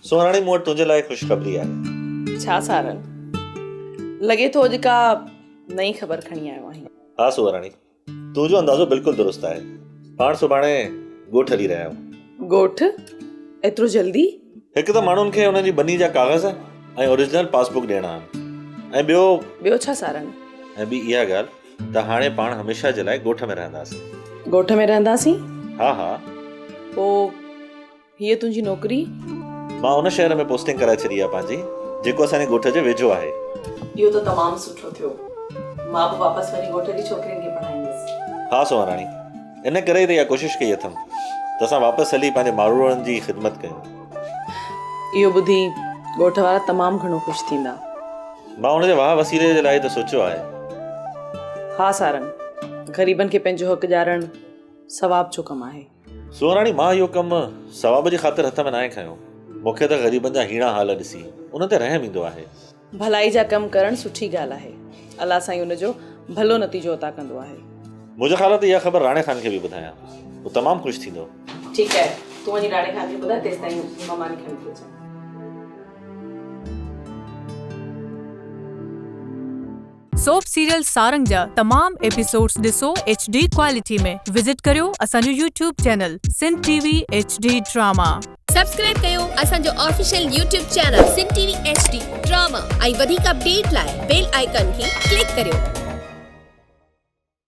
सुहाराणी मूं वटि तुंहिंजे लाइ ख़ुशख़बरी आहे। छा सारन? लॻे थो अॼु का नई ख़बर खणी आयो आहीं। हा सुहाराणी, तुंहिंजो अंदाज़ो बिल्कुलु दुरुस्त आहे। पाण सुभाणे ॻोठ हली रहिया आहियूं। ॻोठ? एतिरो जल्दी? हिकु त माण्हुनि खे हुननि जी बनी जा कागज़ ऐं ओरिजिनल पासबुक ॾियणा आहिनि, ऐं ॿियो छा सारन? ऐं ॿी इहा ॻाल्हि त हाणे पाण हमेशह जे लाइ ॻोठ में रहंदासीं। ॻोठ में रहंदासीं? हा हा। पोइ हीअ तुंहिंजी नौकिरी? मां उन शहर में पोस्टिंग कराए छॾी आहे पंहिंजी, जेको असांजे ॻोठ जे वेझो आहे। इहो त तमामु सुठो थियो। मां बि वापसि वरी ॻोठ जी छोकिरियुनि खे पढ़ाईंदसि। हा सुहाराणी, इन करे ई इहा कोशिशि कई अथमि त असां वापसि हली पंहिंजे माण्हुनि जी ख़िदमत कयूं। इहो ॿुधी ॻोठ वारा तमामु घणो ख़ुशि थींदा। मां हुनजे वाह वसीले जे लाइ त सोचियो आहे। हा सारन, ग़रीबनि खे पंहिंजो हक़ ॾियारणु सवाब जो कमु आहे। सुहाराणी, मां इहो कमु सवाब जी ख़ातिर हथ में न आहे खयो। मूंखे त ग़रीबनि जा हीणा हाल ॾिसी उन ते रहम ईंदो आहे। भलाई जा कमु करणु सुठी ॻाल्हि आहे। अलाह साईं हुनजो भलो नतीजो अता कंदो आहे। मुंहिंजे ख़्याल त इहा ख़बर राणे खान खे बि ॿुधायां, उहो तमामु ख़ुशि थींदो। ठीकु आहे, तूं वञी राणे खान खे ॿुधाए, तेसि ताईं मां मानी खणी थी अचां। सोप सीरियल सारंग जा तमाम एपिसोड्स ॾिसो HD क्वालिटी में। विजिट करियो असांजो YouTube channel Sindh TV HD drama. Subscribe कयो असांजो official YouTube channel Sindh TV HD drama ऐं वधीक अपडेट लाइ बेल आइकन खे क्लिक करियो।